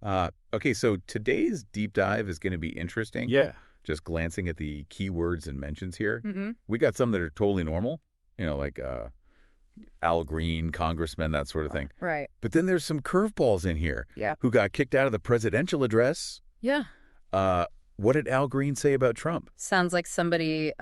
Wow. Okay, so today's deep dive is going to be interesting. Yeah. Just glancing at the keywords and mentions here. Mm-hmm. We got some that are totally normal, like Al Green, Congressman, that sort of thing. Right. But then there's some curveballs in here. Yeah. Who got kicked out of the presidential address. Yeah. What did Al Green say about Trump? Sounds like somebody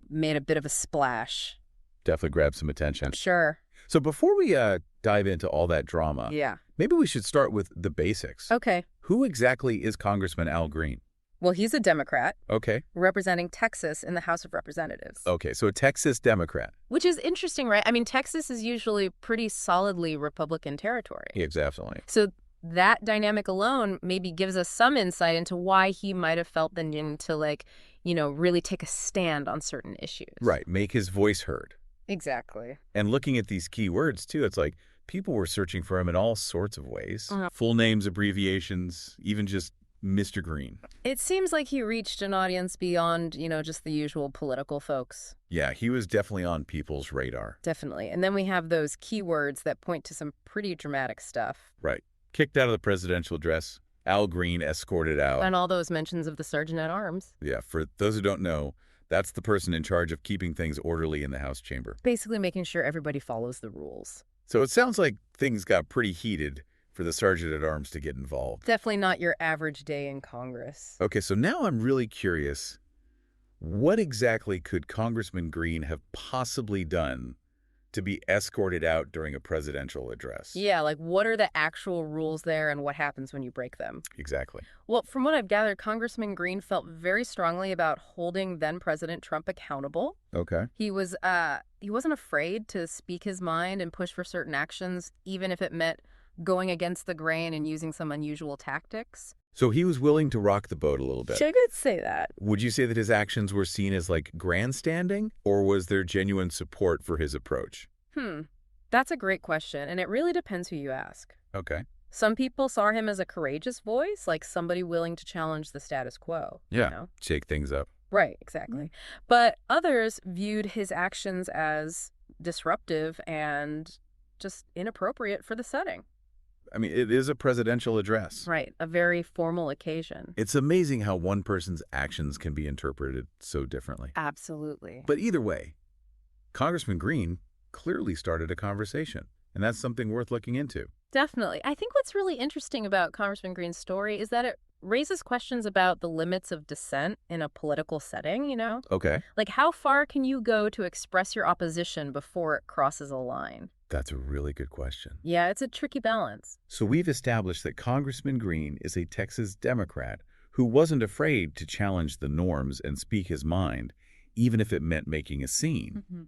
made a bit of a splash. Definitely grabbed some attention. Sure. So before we dive into all that drama, Yeah. maybe we should start with the basics. Okay. Who exactly is Congressman Al Green? Well, he's a Democrat Okay. representing Texas in the House of Representatives. Okay, so a Texas Democrat. Which is interesting, right? I mean, Texas is usually pretty solidly Republican territory. Yeah, definitely. So that dynamic alone maybe gives us some insight into why he might have felt the need to, really take a stand on certain issues. Right, make his voice heard. Exactly. And looking at these keywords, too, it's like people were searching for him in all sorts of ways. Full names, abbreviations, even just Mr. Green. It seems like he reached an audience beyond, just the usual political folks. Yeah, he was definitely on people's radar. Definitely. And then we have those keywords that point to some pretty dramatic stuff. Right. Kicked out of the presidential address. Al Green escorted out. And all those mentions of the sergeant at arms. Yeah, for those who don't know, that's the person in charge of keeping things orderly in the House chamber. Basically making sure everybody follows the rules. So it sounds like things got pretty heated for the sergeant at arms to get involved. Definitely not your average day in Congress. Okay, so now I'm really curious. What exactly could Congressman Green have possibly done to be escorted out during a presidential address? Yeah, what are the actual rules there and what happens when you break them? Exactly. Well, from what I've gathered, Congressman Green felt very strongly about holding then-President Trump accountable. Okay. He wasn't afraid to speak his mind and push for certain actions, even if it meant going against the grain and using some unusual tactics. So he was willing to rock the boat a little bit. I could say that. Would you say that his actions were seen as grandstanding, or was there genuine support for his approach? That's a great question, and it really depends who you ask. Okay. Some people saw him as a courageous voice, like somebody willing to challenge the status quo. Yeah, shake things up. Right, exactly. But others viewed his actions as disruptive and just inappropriate for the setting. I mean, it is a presidential address. Right, a very formal occasion. It's amazing how one person's actions can be interpreted so differently. Absolutely. But either way, Congressman Green clearly started a conversation, and that's something worth looking into. Definitely. I think what's really interesting about Congressman Green's story is that it raises questions about the limits of dissent in a political setting, Okay. How far can you go to express your opposition before it crosses a line? That's a really good question. Yeah, it's a tricky balance. So we've established that Congressman Green is a Texas Democrat who wasn't afraid to challenge the norms and speak his mind, even if it meant making a scene. Mm-hmm.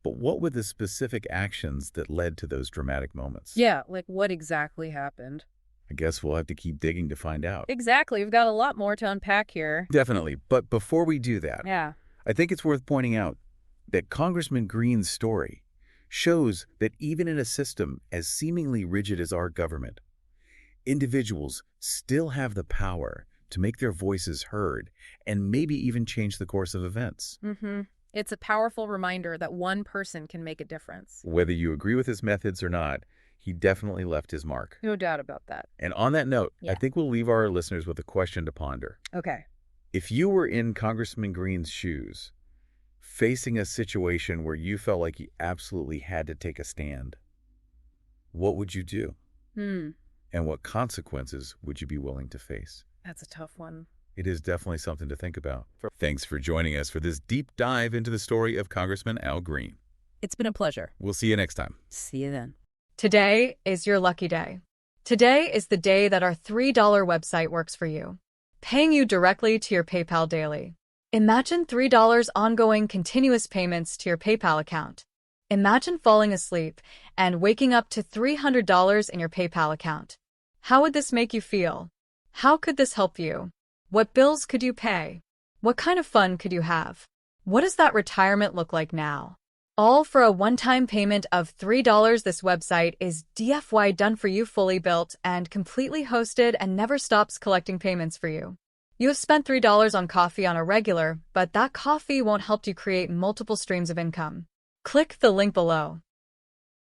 But what were the specific actions that led to those dramatic moments? Yeah, what exactly happened? I guess we'll have to keep digging to find out. Exactly. We've got a lot more to unpack here. Definitely. But before we do that, Yeah. I think it's worth pointing out that Congressman Green's story shows that even in a system as seemingly rigid as our government, individuals still have the power to make their voices heard and maybe even change the course of events. Mm-hmm. It's a powerful reminder that one person can make a difference. Whether you agree with his methods or not, he definitely left his mark. No doubt about that. And on that note, Yeah. I think we'll leave our listeners with a question to ponder. Okay. If you were in Congressman Green's shoes, facing a situation where you felt like you absolutely had to take a stand, what would you do? And what consequences would you be willing to face? That's a tough one. It is definitely something to think about. Thanks for joining us for this deep dive into the story of Congressman Al Green. It's been a pleasure. We'll see you next time. See you then. Today is your lucky day. Today is the day that our $3 website works for you, paying you directly to your PayPal daily. Imagine $3 ongoing continuous payments to your PayPal account. Imagine falling asleep and waking up to $300 in your PayPal account. How would this make you feel? How could this help you? What bills could you pay? What kind of fun could you have? What does that retirement look like now? All for a one-time payment of $3. This website is DFY done for you, fully built and completely hosted, and never stops collecting payments for you. You have spent $3 on coffee on a regular, but that coffee won't help you create multiple streams of income. Click the link below.